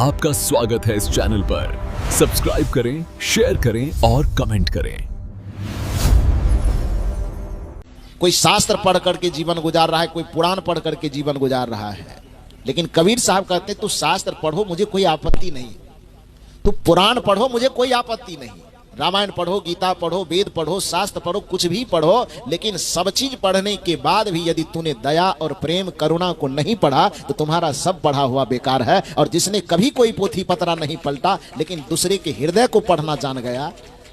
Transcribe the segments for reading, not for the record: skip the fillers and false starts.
आपका स्वागत है इस चैनल पर। सब्सक्राइब करें, शेयर करें और कमेंट करें। कोई शास्त्र पढ़ करके जीवन गुजार रहा है, कोई पुराण पढ़ करके जीवन गुजार रहा है, लेकिन कबीर साहब कहते हैं तू शास्त्र पढ़ो मुझे कोई आपत्ति नहीं, तू पुराण पढ़ो मुझे कोई आपत्ति नहीं, रामायण पढ़ो, गीता पढ़ो, वेद पढ़ो, शास्त्र पढ़ो, कुछ भी पढ़ो, लेकिन सब चीज पढ़ने के बाद भी यदि तूने दया और प्रेम करुणा को नहीं पढ़ा तो तुम्हारा सब पढ़ा हुआ बेकार है। और जिसने कभी कोई पोथी पतरा नहीं पलटा लेकिन दूसरे के हृदय को पढ़ना जान गया,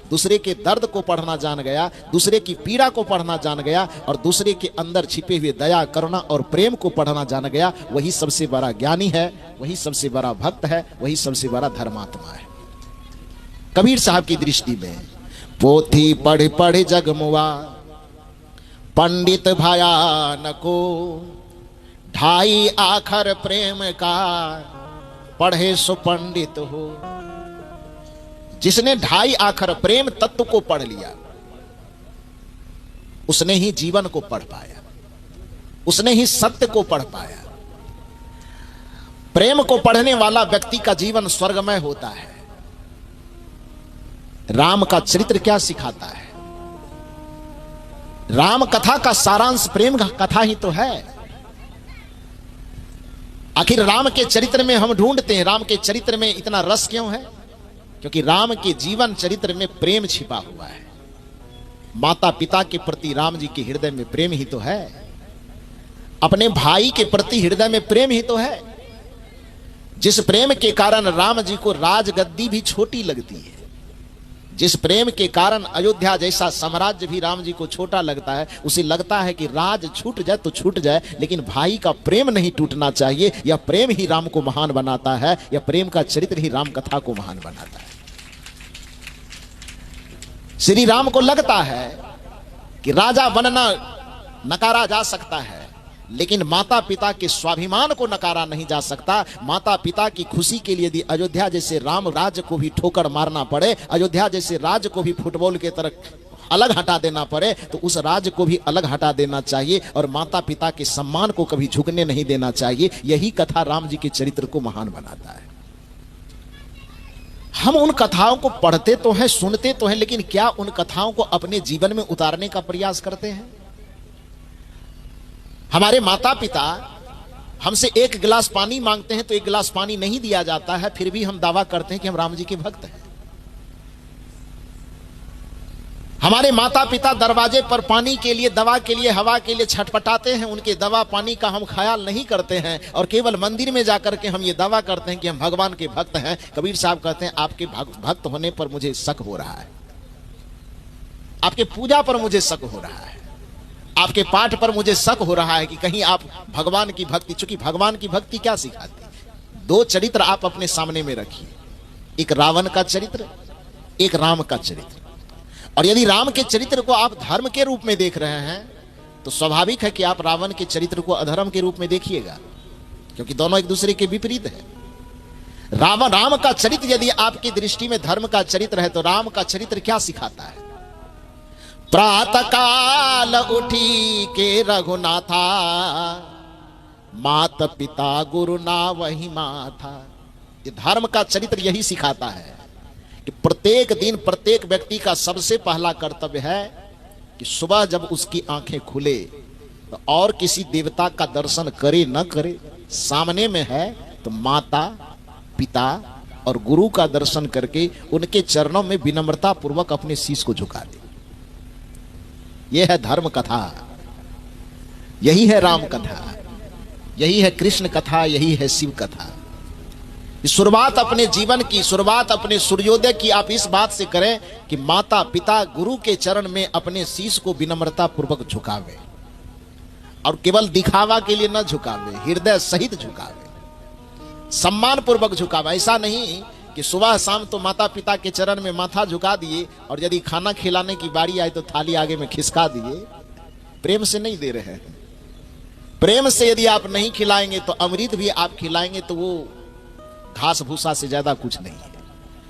दूसरे के दर्द को पढ़ना जान गया, दूसरे की पीड़ा को पढ़ना जान गया और दूसरे के अंदर छिपे हुए दया करुणा और प्रेम को पढ़ना जान गया, वही सबसे बड़ा ज्ञानी है, वही सबसे बड़ा भक्त है, वही सबसे बड़ा धर्मात्मा है। कबीर साहब की दृष्टि में पोथी पढ़ पढ़ जगमुआ पंडित भयानको, ढाई आखर प्रेम का पढ़े सो पंडित हो। जिसने ढाई आखर प्रेम तत्व को पढ़ लिया उसने ही जीवन को पढ़ पाया, उसने ही सत्य को पढ़ पाया। प्रेम को पढ़ने वाला व्यक्ति का जीवन स्वर्गमय होता है। राम का चरित्र क्या सिखाता है? राम कथा का सारांश प्रेम कथा ही तो है। आखिर राम के चरित्र में हम ढूंढते हैं, राम के चरित्र में इतना रस क्यों है? क्योंकि राम के जीवन चरित्र में प्रेम छिपा हुआ है। माता पिता के प्रति राम जी के हृदय में प्रेम ही तो है, अपने भाई के प्रति हृदय में प्रेम ही तो है, जिस प्रेम के कारण राम जी को राजगद्दी भी छोटी लगती है, जिस प्रेम के कारण अयोध्या जैसा साम्राज्य भी राम जी को छोटा लगता है। उसे लगता है कि राज छूट जाए तो छूट जाए, लेकिन भाई का प्रेम नहीं टूटना चाहिए। यह प्रेम ही राम को महान बनाता है, यह प्रेम का चरित्र ही राम कथा को महान बनाता है। श्री राम को लगता है कि राजा बनना नकारा जा सकता है, लेकिन माता पिता के स्वाभिमान को नकारा नहीं जा सकता। माता पिता की खुशी के लिए यदि अयोध्या जैसे राम राज्य को भी ठोकर मारना पड़े, अयोध्या जैसे राज्य को भी फुटबॉल के तरह अलग हटा देना पड़े, तो उस राज्य को भी अलग हटा देना चाहिए और माता पिता के सम्मान को कभी झुकने नहीं देना चाहिए। यही कथा राम जी के चरित्र को महान बनाता है। हम उन कथाओं को पढ़ते तो हैं, सुनते तो हैं, लेकिन क्या उन कथाओं को अपने जीवन में उतारने का प्रयास करते हैं? हमारे माता पिता हमसे एक गिलास पानी मांगते हैं तो एक गिलास पानी नहीं दिया जाता है, फिर भी हम दावा करते हैं कि हम राम जी के भक्त हैं। हमारे माता पिता दरवाजे पर पानी के लिए, दवा के लिए, हवा के लिए छटपटाते हैं, उनके दवा पानी का हम ख्याल नहीं करते हैं और केवल मंदिर में जाकर के हम ये दावा करते हैं कि हम भगवान के भक्त हैं। कबीर साहब कहते हैं आपके भक्त होने पर मुझे शक हो रहा है, आपके पूजा पर मुझे शक हो रहा है, आपके पाठ पर मुझे शक हो रहा है कि कहीं आप भगवान की भक्ति, चूंकि भगवान की भक्ति क्या सिखाती है? दो चरित्र आप अपने सामने में रखिए, एक रावण का चरित्र, एक राम का चरित्र। और यदि राम के चरित्र को आप धर्म के रूप में देख रहे हैं तो स्वाभाविक है कि आप रावण के चरित्र को अधर्म के रूप में देखिएगा, क्योंकि दोनों एक दूसरे के विपरीत है। राम का चरित्र यदि आपकी दृष्टि में धर्म का चरित्र है तो राम का चरित्र क्या सिखाता है? प्रातः काल उठी के रघुनाथा, माता पिता गुरु ना वही माथा। ये धर्म का चरित्र यही सिखाता है कि प्रत्येक दिन प्रत्येक व्यक्ति का सबसे पहला कर्तव्य है कि सुबह जब उसकी आंखें खुले तो और किसी देवता का दर्शन करे न करे, सामने में है तो माता पिता और गुरु का दर्शन करके उनके चरणों में विनम्रता पूर्वक अपने शीश को झुका दे। यह है धर्म कथा, यही है राम कथा, यही है कृष्ण कथा, यही है शिव कथा। शुरुआत अपने जीवन की, शुरुआत अपने सूर्योदय की आप इस बात से करें कि माता पिता गुरु के चरण में अपने शीश को विनम्रता पूर्वक झुकावे और केवल दिखावा के लिए न झुकावे, हृदय सहित झुकावे, सम्मान पूर्वक झुकावे। ऐसा नहीं कि सुबह शाम तो माता पिता के चरण में माथा झुका दिए और यदि खाना खिलाने की बारी आई तो थाली आगे में खिसका दिए। प्रेम से नहीं दे रहे हैं। प्रेम से यदि आप नहीं खिलाएंगे तो अमृत भी आप खिलाएंगे तो वो घास भूसा से ज्यादा कुछ नहीं है।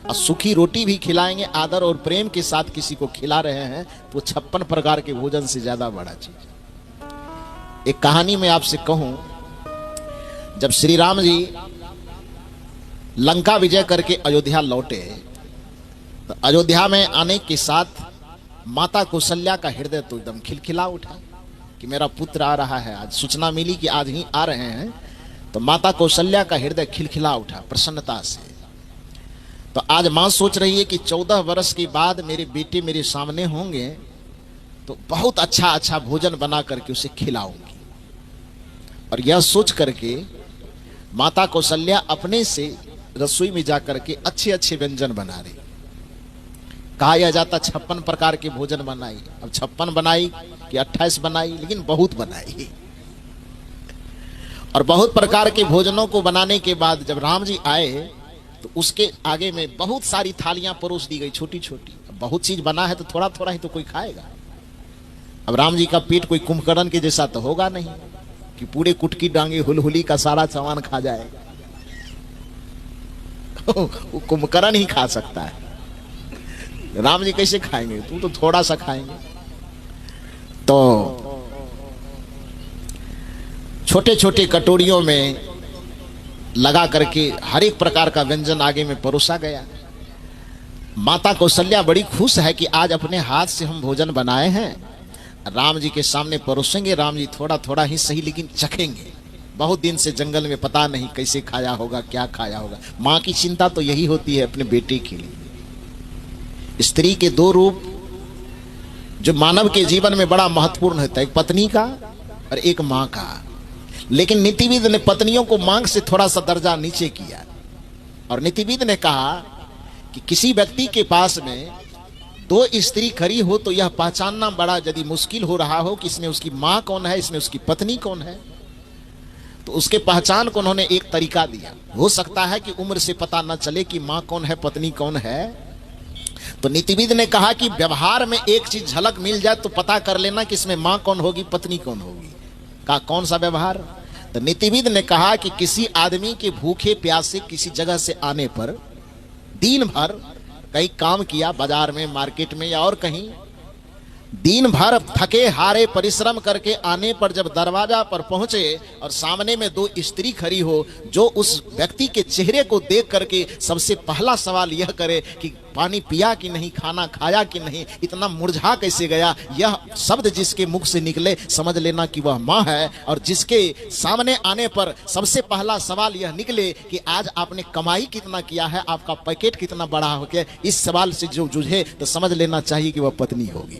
और सूखी रोटी भी खिलाएंगे आदर और प्रेम के साथ किसी को खिला रहे हैं तो 56 प्रकार के भोजन से ज्यादा बड़ा चीज। एक कहानी में आपसे कहूं, जब श्री राम जी लंका विजय करके अयोध्या लौटे तो अयोध्या में आने के साथ माता कौशल्या का हृदय तो एकदम खिलखिला उठा कि मेरा पुत्र आ रहा है। आज सूचना मिली कि आज ही आ रहे हैं, तो माता कौशल्या का हृदय खिलखिला उठा प्रसन्नता से। तो आज मां सोच रही है कि 14 वर्ष के बाद मेरे बेटे मेरे सामने होंगे तो बहुत अच्छा अच्छा भोजन बना करके उसे खिलाऊंगी। और यह सोच करके माता कौशल्या अपने से रसोई में जाकर के अच्छे अच्छे व्यंजन बना रही। कहा जाता 56 प्रकार के भोजन बनाई। अब 56 बनाई कि 28 बनाई, लेकिन बहुत बनाई। और बहुत प्रकार के भोजनों को बनाने के बाद जब राम जी आए तो उसके आगे में बहुत सारी थालियां परोस दी गई, छोटी छोटी। अब बहुत चीज बना है तो थोड़ा थोड़ा ही तो कोई खाएगा। अब राम जी का पेट कोई कुंभकर्ण के जैसा तो होगा नहीं कि पूरे कुटकी डांगे हुलहुली का सारा सामान खा जाएगा। वो कुंभकर्ण ही खा सकता है, राम जी कैसे खाएंगे? तू तो थोड़ा सा खाएंगे। तो छोटे छोटे कटोरियों में लगा करके हर एक प्रकार का व्यंजन आगे में परोसा गया। माता कौशल्या बड़ी खुश है कि आज अपने हाथ से हम भोजन बनाए हैं, राम जी के सामने परोसेंगे। राम जी थोड़ा थोड़ा ही सही लेकिन चखेंगे। बहुत दिन से जंगल में पता नहीं कैसे खाया होगा, क्या खाया होगा। मां की चिंता तो यही होती है अपने बेटे के लिए। स्त्री के दो रूप जो मानव के जीवन में बड़ा महत्वपूर्ण होता है, एक पत्नी का और एक मां का। लेकिन नीतिविद ने पत्नियों को मांग से थोड़ा सा दर्जा नीचे किया और नीतिविद ने कहा कि किसी व्यक्ति के पास में दो स्त्री खड़ी हो तो यह पहचानना बड़ा यदि मुश्किल हो रहा हो कि इसमें उसकी मां कौन है, इसमें उसकी पत्नी कौन है, तो उसके पहचान को उन्होंने एक तरीका दिया। हो सकता है कि उम्र से पता न चले कि मां कौन है, पत्नी कौन है। तो नीतिविद ने कहा कि व्यवहार में एक चीज झलक मिल जाए तो पता कर लेना कि इसमें मां कौन होगी, पत्नी कौन होगी। कहा कौन सा व्यवहार? तो नीतिविद ने कहा कि किसी आदमी के भूखे प्यासे किसी जगह से आने पर, दिन भर कहीं काम किया, बाजार में, मार्केट में या और कहीं, दिन भर थके हारे परिश्रम करके आने पर जब दरवाजा पर पहुंचे और सामने में दो स्त्री खड़ी हो, जो उस व्यक्ति के चेहरे को देख करके सबसे पहला सवाल यह करे कि पानी पिया कि नहीं, खाना खाया कि नहीं, इतना मुरझा कैसे गया, यह शब्द जिसके मुख से निकले समझ लेना कि वह मां है। और जिसके सामने आने पर सबसे पहला सवाल यह निकले कि आज आपने कमाई कितना किया है, आपका पैकेट कितना बड़ा हो गया, इस सवाल से जो जूझे तो समझ लेना चाहिए कि वह पत्नी होगी।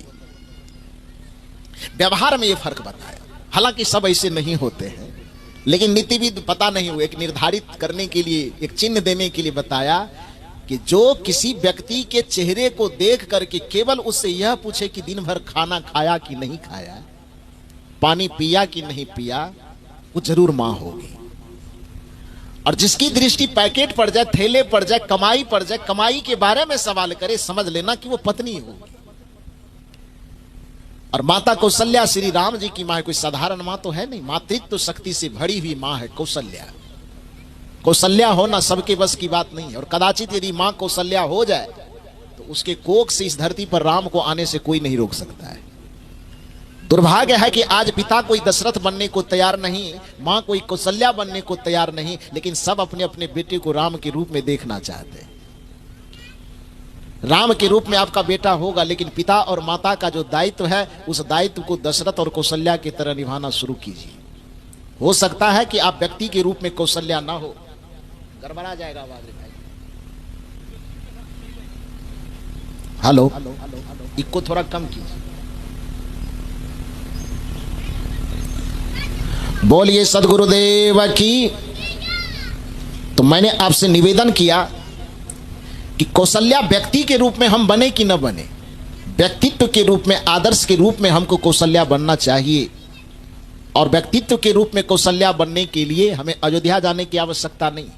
व्यवहार में यह फर्क बताया। हालांकि सब ऐसे नहीं होते हैं, लेकिन नीतिविद पता नहीं हुए, एक निर्धारित करने के लिए, एक चिन्ह देने के लिए बताया कि जो किसी व्यक्ति के चेहरे को देख करके केवल उससे यह पूछे कि दिन भर खाना खाया कि नहीं खाया, पानी पिया कि नहीं पिया, वो जरूर मां होगी। और जिसकी दृष्टि पैकेट पड़ जाए, थैले पड़ जाए, कमाई पड़ जाए, कमाई के बारे में सवाल करे, समझ लेना कि वो पत्नी होगी। और माता कौशल्या श्री राम जी की मां कोई साधारण मां तो है नहीं, मातृत्व शक्ति से भरी हुई मां है कौशल्या। कौशल्या होना सबके बस की बात नहीं है। और कदाचित यदि मां कौशल्या हो जाए तो उसके कोख से इस धरती पर राम को आने से कोई नहीं रोक सकता है। दुर्भाग्य है कि आज पिता कोई दशरथ बनने को तैयार नहीं, मां कोई कौशल्या बनने को तैयार नहीं, लेकिन सब अपने अपने बेटे को राम के रूप में देखना चाहते हैं। राम के रूप में आपका बेटा होगा, लेकिन पिता और माता का जो दायित्व है उस दायित्व को दशरथ और कौशल्या की तरह निभाना शुरू कीजिए। हो सकता है कि आप व्यक्ति के रूप में कौशल्या ना हो। गड़बड़ा जाएगा आवाज भाई। हेलो, इसको थोड़ा कम कीजिए। बोलिए सदगुरुदेव की। तो मैंने आपसे निवेदन किया कि कौशल्या व्यक्ति के रूप में हम बने कि न बने, व्यक्तित्व के रूप में, आदर्श के रूप में हमको कौशल्या बनना चाहिए। और व्यक्तित्व के रूप में कौशल्या बनने के लिए हमें अयोध्या जाने की आवश्यकता नहीं।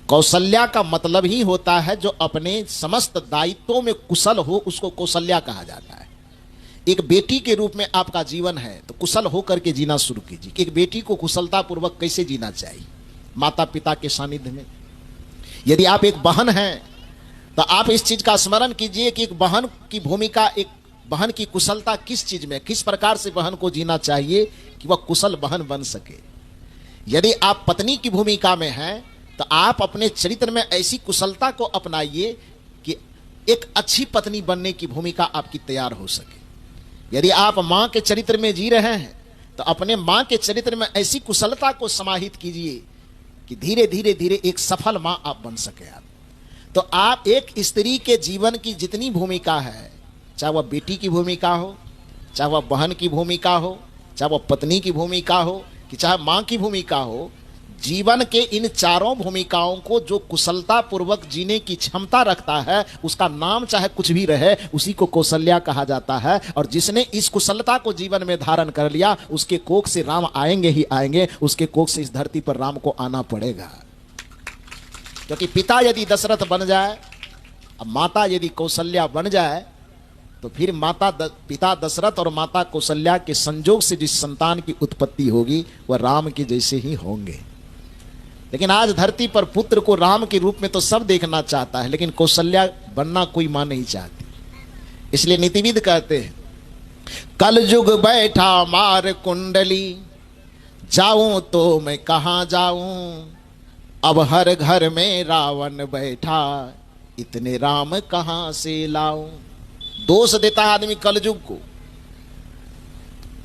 कौशल्या का मतलब ही होता है जो अपने समस्त दायित्वों में कुशल हो, उसको कौशल्या कहा जाता है। एक बेटी के रूप में आपका जीवन है तो कुशल होकर के जीना शुरू कीजिए। एक बेटी को कुशलता पूर्वक कैसे जीना चाहिए, माता पिता के सानिध्य में। यदि आप एक बहन हैं तो आप इस चीज का स्मरण कीजिए कि एक बहन की भूमिका, एक बहन की कुशलता किस चीज में, किस प्रकार से बहन को जीना चाहिए कि वह कुशल बहन बन सके। यदि आप पत्नी की भूमिका में हैं तो आप अपने चरित्र में ऐसी कुशलता को अपनाइए कि एक अच्छी पत्नी बनने की भूमिका आपकी तैयार हो सके। यदि आप मां के चरित्र में जी रहे हैं तो अपने मां के चरित्र में ऐसी कुशलता को समाहित कीजिए कि धीरे धीरे धीरे एक सफल मां आप बन सके। आप तो आप एक स्त्री के जीवन की जितनी भूमिका है, चाहे वह बेटी की भूमिका हो, चाहे वह बहन की भूमिका हो, चाहे वह पत्नी की भूमिका हो, कि चाहे मां की भूमिका हो, जीवन के इन चारों भूमिकाओं को जो कुशलता पूर्वक जीने की क्षमता रखता है उसका नाम चाहे कुछ भी रहे, उसी को कौशल्या कहा जाता है। और जिसने इस कुशलता को जीवन में धारण कर लिया उसके कोख से राम आएंगे ही आएंगे, उसके कोख से इस धरती पर राम को आना पड़ेगा। क्योंकि पिता यदि दशरथ बन जाए, अब माता यदि कौशल्या बन जाए, तो फिर पिता दशरथ और माता कौशल्या के संजोग से जिस संतान की उत्पत्ति होगी वह राम के जैसे ही होंगे। लेकिन आज धरती पर पुत्र को राम के रूप में तो सब देखना चाहता है, लेकिन कौशल्या बनना कोई मां नहीं चाहती। इसलिए नीतिविद कहते हैं, कल युग बैठा मार कुंडली, जाऊं तो मैं कहां जाऊं, अब हर घर में रावण बैठा, इतने राम कहां से लाऊं। दोष देता है आदमी कल युग को।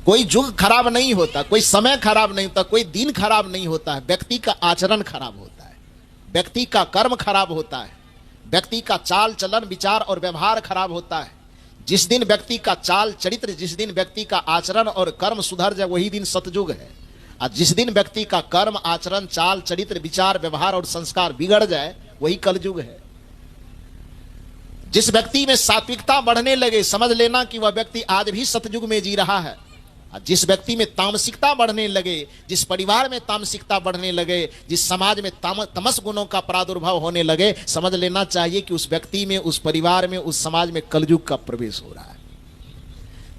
कोई युग खराब नहीं होता, कोई समय खराब नहीं होता, कोई दिन खराब नहीं होता है, व्यक्ति का आचरण खराब होता है, व्यक्ति का कर्म खराब होता है, व्यक्ति का चाल चलन विचार और व्यवहार खराब होता है। जिस दिन व्यक्ति का चाल चरित्र, जिस दिन व्यक्ति का आचरण और कर्म सुधर जाए वही दिन सतयुग है। और जिस दिन व्यक्ति का कर्म आचरण चाल चरित्र विचार व्यवहार और संस्कार बिगड़ जाए वही कलयुग है। जिस व्यक्ति में सात्विकता बढ़ने लगे समझ लेना कि वह व्यक्ति आज भी सतयुग में जी रहा है। जिस व्यक्ति में तामसिकता बढ़ने लगे, जिस परिवार में तामसिकता बढ़ने लगे, जिस समाज में तमस गुणों का प्रादुर्भाव होने लगे, समझ लेना चाहिए कि उस व्यक्ति में, उस परिवार में, उस समाज में कलयुग का प्रवेश हो रहा है।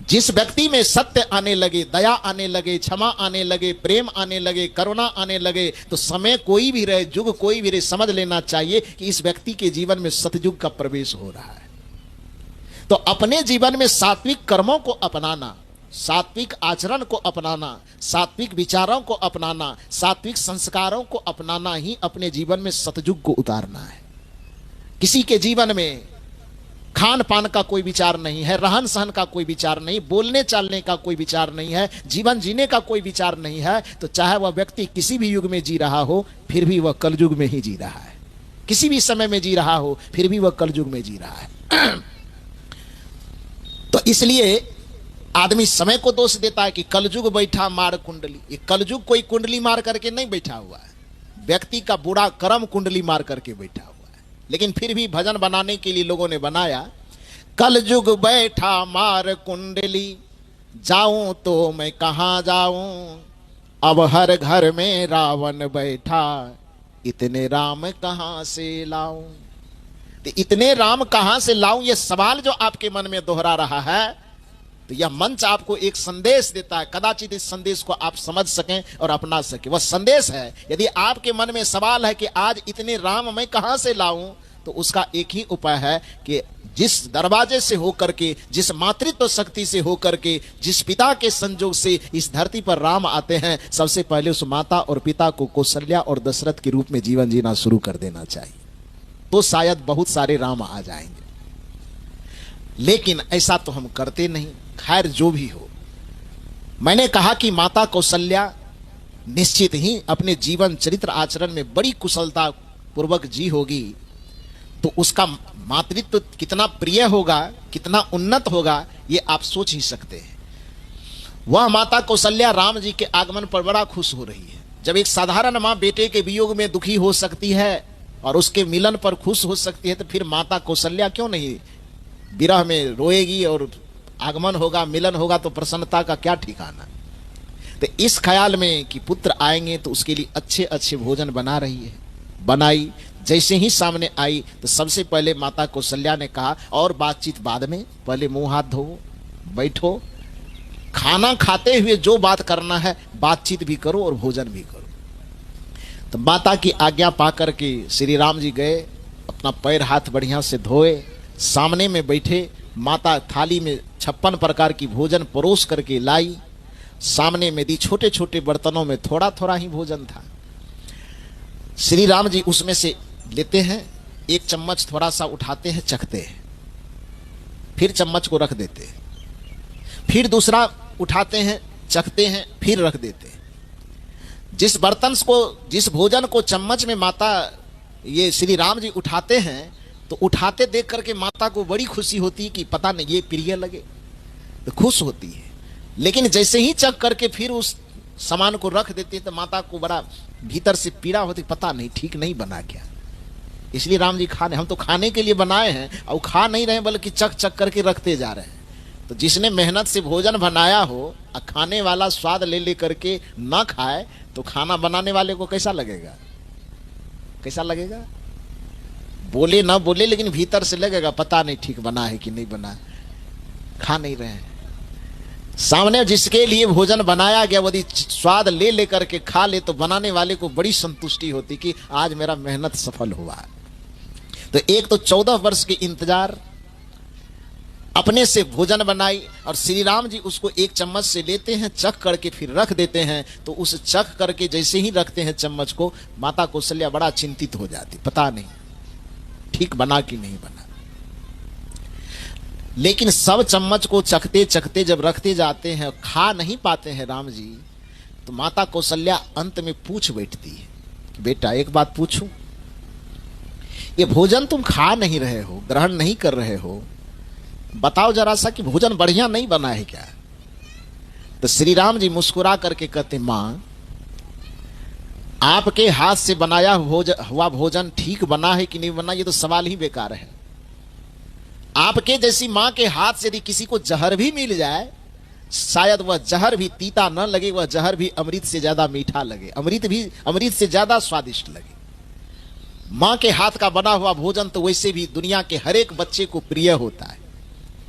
जिस व्यक्ति में सत्य आने लगे, दया आने लगे, क्षमा आने लगे, प्रेम आने लगे, करुणा आने लगे, तो समय कोई भी रहे, युग कोई भी रहे, समझ लेना चाहिए कि इस व्यक्ति के जीवन में सतयुग का प्रवेश हो रहा है। तो अपने जीवन में सात्विक कर्मों को अपनाना, सात्विक आचरण को अपनाना, सात्विक विचारों को अपनाना, सात्विक संस्कारों को अपनाना ही अपने जीवन में सतयुग को उतारना है। किसी के जीवन में खान पान का कोई विचार नहीं है, रहन सहन का कोई विचार नहीं, बोलने चालने का कोई विचार नहीं है, जीवन जीने का कोई विचार नहीं है, तो चाहे वह व्यक्ति किसी भी युग में जी रहा हो फिर भी वह कलयुग में ही जी रहा है। किसी भी समय में जी रहा हो फिर भी वह कलयुग में जी रहा है। तो इसलिए आदमी समय को दोष देता है कि कलयुग बैठा मार कुंडली। ये कलयुग कोई कुंडली मार करके नहीं बैठा हुआ है, व्यक्ति का बुरा कर्म कुंडली मार करके बैठा हुआ है। लेकिन फिर भी भजन बनाने के लिए लोगों ने बनाया, कलयुग बैठा मार कुंडली, जाऊं तो मैं कहां जाऊं, अब हर घर में रावण बैठा, इतने राम कहां से लाऊं। तो इतने राम कहां से लाऊं, यह सवाल जो आपके मन में दोहरा रहा है, तो यह मंच आपको एक संदेश देता है। कदाचित इस संदेश को आप समझ सकें और अपना सकें। वह संदेश है, यदि आपके मन में सवाल है कि आज इतने राम मैं कहां से लाऊं, तो उसका एक ही उपाय है कि जिस दरवाजे से होकर के, जिस मातृत्व शक्ति से होकर के, जिस पिता के संजोग से इस धरती पर राम आते हैं, सबसे पहले उस माता और पिता को कौशल्या और दशरथ के रूप में जीवन जीना शुरू कर देना चाहिए, तो शायद बहुत सारे राम आ जाएंगे। लेकिन ऐसा तो हम करते नहीं। खैर जो भी हो, मैंने कहा कि माता कौशल्या निश्चित ही अपने जीवन चरित्र आचरण में बड़ी कुशलता पूर्वक जी होगी, तो उसका मातृत्व कितना प्रिय होगा, कितना उन्नत होगा, ये आप सोच ही सकते हैं। वह माता कौशल्या राम जी के आगमन पर बड़ा खुश हो रही है। जब एक साधारण मां बेटे के वियोग में दुखी हो सकती है और उसके मिलन पर खुश हो सकती है, तो फिर माता कौशल्या क्यों नहीं विरह में रोएगी, और आगमन होगा, मिलन होगा तो प्रसन्नता का क्या ठिकाना। तो इस ख्याल में कि पुत्र आएंगे तो उसके लिए अच्छे अच्छे भोजन बना रही है। बनाई, जैसे ही सामने आई तो सबसे पहले माता कौशल्या ने कहा, और बातचीत बाद में, पहले मुंह हाथ धोवो, बैठो, खाना खाते हुए जो बात करना है बातचीत भी करो और भोजन भी करो। तो माता की आज्ञा पाकर के श्री राम जी गए, अपना पैर हाथ बढ़िया से धोए, सामने में बैठे। माता थाली में 56 प्रकार की भोजन परोस करके लाई, सामने में दी। छोटे छोटे बर्तनों में थोड़ा थोड़ा ही भोजन था। श्री राम जी उसमें से लेते हैं, एक चम्मच थोड़ा सा उठाते हैं, चखते हैं, फिर चम्मच को रख देते हैं, फिर दूसरा उठाते हैं, चखते हैं, फिर रख देते हैं। जिस बर्तन को, जिस भोजन को चम्मच में माता ये श्री राम जी उठाते हैं, तो उठाते देख करके माता को बड़ी खुशी होती है कि पता नहीं ये प्रिय लगे, तो खुश होती है। लेकिन जैसे ही चख करके फिर उस सामान को रख देती है तो माता को बड़ा भीतर से पीड़ा होती, पता नहीं ठीक नहीं बना क्या। इसलिए राम जी खाने, हम तो खाने के लिए बनाए हैं और खा नहीं रहे बल्कि चख चख करके रखते जा रहे हैं। तो जिसने मेहनत से भोजन बनाया हो और खाने वाला स्वाद ले ले करके ना खाए तो खाना बनाने वाले को कैसा लगेगा? कैसा लगेगा? बोले ना बोले लेकिन भीतर से लगेगा पता नहीं ठीक बना है कि नहीं बना, खा नहीं रहे हैं। सामने जिसके लिए भोजन बनाया गया यदि स्वाद ले लेकर के खा ले तो बनाने वाले को बड़ी संतुष्टि होती कि आज मेरा मेहनत सफल हुआ। तो एक तो 14 वर्ष के इंतजार, अपने से भोजन बनाई और श्री राम जी उसको एक चम्मच से लेते हैं, चख करके फिर रख देते हैं। तो उस चख करके जैसे ही रखते हैं चम्मच को, माता कौशल्या बड़ा चिंतित हो जाती, पता नहीं ठीक बना कि नहीं बना। लेकिन सब चम्मच को चखते चखते जब रखते जाते हैं, खा नहीं पाते हैं राम जी, तो माता कौशल्या अंत में पूछ बैठती है कि बेटा एक बात पूछूं, ये भोजन तुम खा नहीं रहे हो, ग्रहण नहीं कर रहे हो, बताओ जरा सा कि भोजन बढ़िया नहीं बना है क्या? तो श्री राम जी मुस्कुरा करके कहते, मां आपके हाथ से बनाया हुआ भोजन ठीक बना है कि नहीं बना ये तो सवाल ही बेकार है। आपके जैसी मां के हाथ से यदि किसी को जहर भी मिल जाए, शायद वह जहर भी तीता न लगे, वह जहर भी अमृत से ज्यादा मीठा लगे, अमृत भी अमृत से ज्यादा स्वादिष्ट लगे। मां के हाथ का बना हुआ भोजन तो वैसे भी दुनिया के हर एक बच्चे को प्रिय होता है,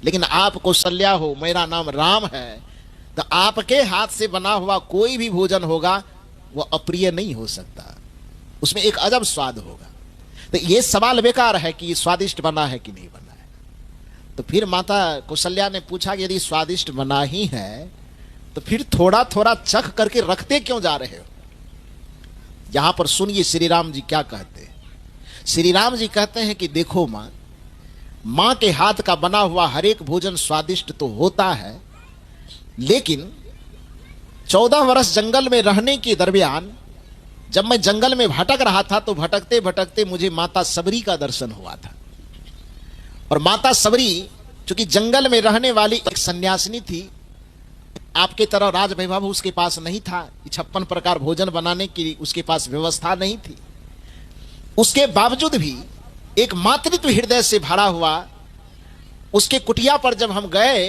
लेकिन आप कौशल्या हो, मेरा नाम राम है, तो आपके हाथ से बना हुआ कोई भी भोजन होगा वह अप्रिय नहीं हो सकता, उसमें एक अजब स्वाद होगा। तो यह सवाल बेकार है कि स्वादिष्ट बना है कि नहीं बना है। तो फिर माता कौशल्या ने पूछा कि यदि स्वादिष्ट बना ही है तो फिर थोड़ा थोड़ा चख करके रखते क्यों जा रहे हो? यहां पर सुनिए श्री राम जी क्या कहते हैं। श्री राम जी कहते हैं कि देखो मां के हाथ का बना हुआ हर एक भोजन स्वादिष्ट तो होता है, लेकिन 14 वर्ष जंगल में रहने के दरमियान जब मैं जंगल में भटक रहा था तो भटकते भटकते मुझे माता सबरी का दर्शन हुआ था। और माता सबरी चूंकि जंगल में रहने वाली एक सन्यासिनी थी, आपके तरह राज वैभव उसके पास नहीं था, 56 प्रकार भोजन बनाने की उसके पास व्यवस्था नहीं थी। उसके बावजूद भी एक मातृत्व हृदय से भरा हुआ उसके कुटिया पर जब हम गए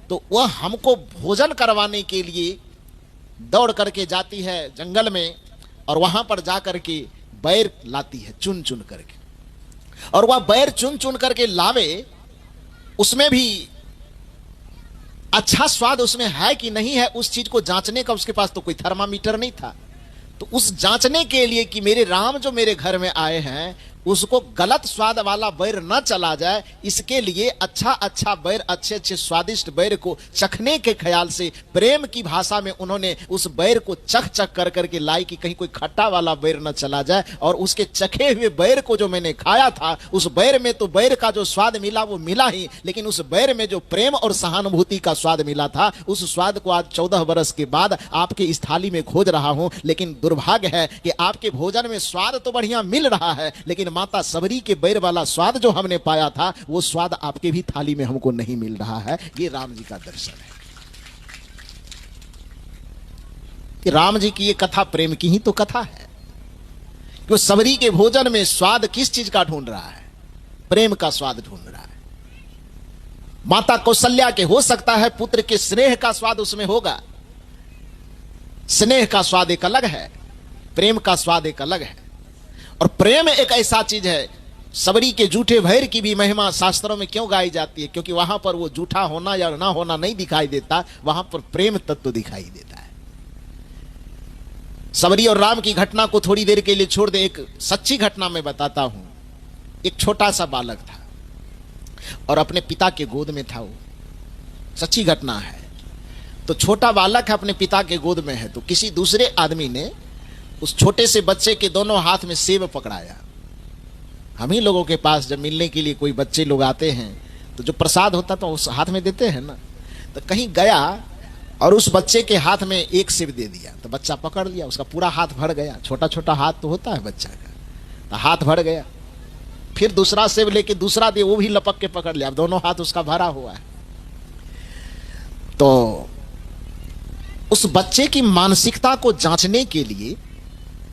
तो वह हमको भोजन करवाने के लिए दौड़ करके जाती है जंगल में, और वहां पर जाकर के बैर लाती है चुन चुन करके, और वह बैर चुन चुन करके लावे, उसमें भी अच्छा स्वाद उसमें है कि नहीं है उस चीज को जांचने का उसके पास तो कोई थर्मामीटर नहीं था। तो उस जांचने के लिए कि मेरे राम जो मेरे घर में आए हैं उसको गलत स्वाद वाला बैर न चला जाए, इसके लिए अच्छा अच्छा बैर, अच्छे अच्छे स्वादिष्ट बैर को चखने के ख्याल से प्रेम की भाषा में उन्होंने उस बैर को चख चख कर करके लाई कि कहीं कोई खट्टा वाला बैर न चला जाए। और उसके चखे हुए बैर को जो मैंने खाया था, उस बैर में तो बैर का जो स्वाद मिला वो मिला ही, लेकिन उस बैर में जो प्रेम और सहानुभूति का स्वाद मिला था, उस स्वाद को आज 14 वर्ष के बाद आपके इस थाली में खोज रहा हूं। लेकिन दुर्भाग्य है कि आपके भोजन में स्वाद तो बढ़िया मिल रहा है, लेकिन माता सबरी के बैर वाला स्वाद जो हमने पाया था वो स्वाद आपके भी थाली में हमको नहीं मिल रहा है। ये राम जी का दर्शन है कि राम जी की ये कथा प्रेम की ही तो कथा है। कि सबरी के भोजन में स्वाद किस चीज का ढूंढ रहा है? प्रेम का स्वाद ढूंढ रहा है। माता कौशल्या के हो सकता है पुत्र के स्नेह का स्वाद उसमें होगा, स्नेह का स्वाद एक अलग है, प्रेम का स्वाद एक अलग है। और प्रेम एक ऐसा चीज है, सबरी के जूठे भैर की भी महिमा शास्त्रों में क्यों गाई जाती है? क्योंकि वहां पर वो जूठा होना या ना होना नहीं दिखाई देता, वहां पर प्रेम तत्व दिखाई देता है। सबरी और राम की घटना को थोड़ी देर के लिए छोड़ दे, एक सच्ची घटना मैं बताता हूं। एक छोटा सा बालक था और अपने पिता के गोद में था, वो सच्ची घटना है। तो छोटा बालक है, अपने पिता के गोद में है, तो किसी दूसरे आदमी ने उस छोटे से बच्चे के दोनों हाथ में सेब पकड़ाया। हम ही लोगों के पास जब मिलने के लिए कोई बच्चे लोग आते हैं तो जो प्रसाद होता तो उस हाथ में देते हैं ना। तो कहीं गया और उस बच्चे के हाथ में एक सेब दे दिया, तो बच्चा पकड़ लिया, उसका पूरा हाथ भर गया। छोटा छोटा हाथ तो होता है बच्चा का, तो हाथ भर गया। फिर दूसरा सेब लेके दूसरा दे, वो भी लपक के पकड़ लिया, अब दोनों हाथ उसका भरा हुआ है। तो उस बच्चे की मानसिकता को जांचने के लिए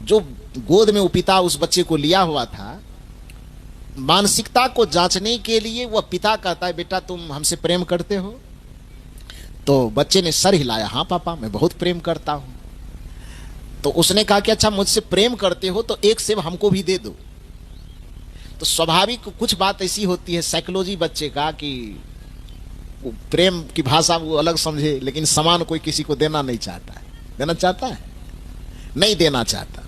जो गोद में वो पिता उस बच्चे को लिया हुआ था, मानसिकता को जांचने के लिए वह पिता कहता है, बेटा तुम हमसे प्रेम करते हो? तो बच्चे ने सर हिलाया, हाँ पापा मैं बहुत प्रेम करता हूं। तो उसने कहा कि अच्छा मुझसे प्रेम करते हो तो एक सेब हमको भी दे दो। तो स्वाभाविक कुछ बात ऐसी होती है साइकोलॉजी बच्चे का कि वो प्रेम की भाषा वो अलग समझे, लेकिन सामान कोई किसी को देना नहीं चाहता है। देना चाहता है? नहीं देना चाहता।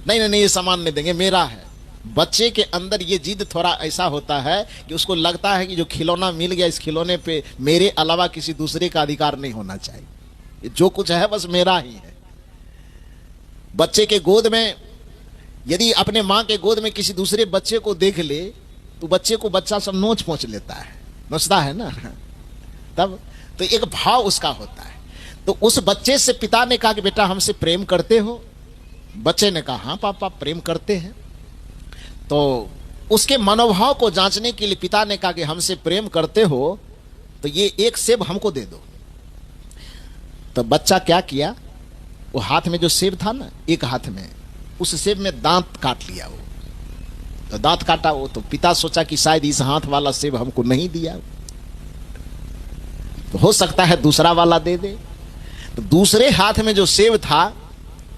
नहीं नहीं नहीं, ये सामान नहीं देंगे, मेरा है। बच्चे के अंदर ये जिद थोड़ा ऐसा होता है कि उसको लगता है कि जो खिलौना मिल गया, इस खिलौने पे मेरे अलावा किसी दूसरे का अधिकार नहीं होना चाहिए, जो कुछ है बस मेरा ही है। बच्चे के गोद में यदि अपने मां के गोद में किसी दूसरे बच्चे को देख ले तो बच्चे को बच्चा सब नोच पहुंच लेता है, नोचता है ना, तब तो एक भाव उसका होता है। तो उस बच्चे से पिता ने कहा कि बेटा हमसे प्रेम करते हो? बच्चे ने कहा हाँ पापा प्रेम करते हैं। तो उसके मनोभाव को जांचने के लिए पिता ने कहा कि हमसे प्रेम करते हो तो ये एक सेब हमको दे दो। तो बच्चा क्या किया, वो हाथ में जो सेब था ना, एक हाथ में, उस सेब में दांत काट लिया। वो तो दांत काटा, वो तो पिता सोचा कि शायद इस हाथ वाला सेब हमको नहीं दिया, तो हो सकता है दूसरा वाला दे दे। तो दूसरे हाथ में जो सेब था,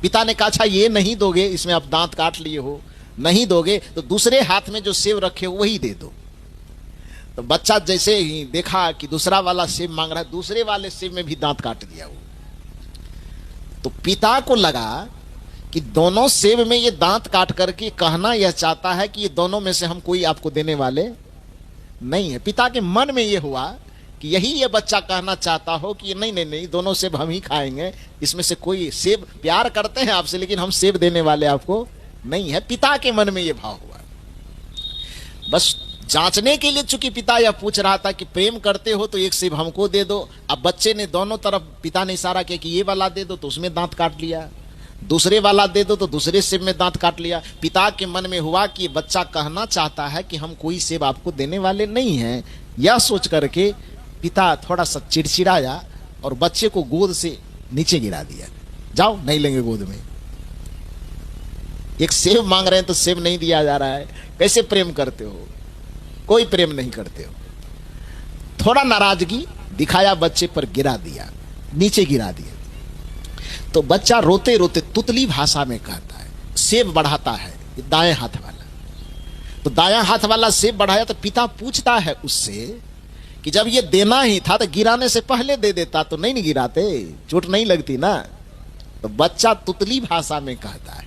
पिता ने कहा अच्छा ये नहीं दोगे, इसमें आप दांत काट लिए हो, नहीं दोगे तो दूसरे हाथ में जो सेब रखे वही दे दो। तो बच्चा जैसे ही देखा कि दूसरा वाला सेब मांग रहा है, दूसरे वाले सेब में भी दांत काट दिया वो। तो पिता को लगा कि दोनों सेब में ये दांत काट करके कहना यह चाहता है कि ये दोनों में से हम कोई आपको देने वाले नहीं है। पिता के मन में ये हुआ कि यही ये बच्चा कहना चाहता हो कि नहीं नहीं नहीं, दोनों सेब हम ही खाएंगे, इसमें से कोई सेब, प्यार करते हैं आपसे लेकिन हम सेब देने वाले आपको नहीं है। पिता के मन में यह भाव हुआ। बस जांचने के लिए चूंकि पिता यह पूछ रहा था कि प्रेम करते हो तो एक सेब हमको दे दो। अब बच्चे ने दोनों तरफ, पिता ने इशारा किया कि ये वाला दे दो तो उसमें दांत काट लिया, दूसरे वाला दे दो तो दूसरे सेब में दांत काट लिया। पिता के मन में हुआ कि बच्चा कहना चाहता है कि हम कोई सेब आपको देने वाले नहीं हैं। यह सोच करके पिता थोड़ा सा चिड़चिड़ाया और बच्चे को गोद से नीचे गिरा दिया। जाओ, नहीं लेंगे गोद में। एक सेब मांग रहे हैं तो सेब नहीं दिया जा रहा है, कैसे प्रेम करते हो? कोई प्रेम नहीं करते हो। थोड़ा नाराजगी दिखाया, बच्चे पर गिरा दिया, नीचे गिरा दिया। तो बच्चा रोते रोते तुतली भाषा में कहता है, सेब बढ़ाता है दाएं हाथ वाला। तो दायां हाथ वाला सेब बढ़ाया तो पिता पूछता है उससे कि जब ये देना ही था तो गिराने से पहले दे देता तो नहीं गिराते, चोट नहीं लगती ना। तो बच्चा तुतली भाषा में कहता है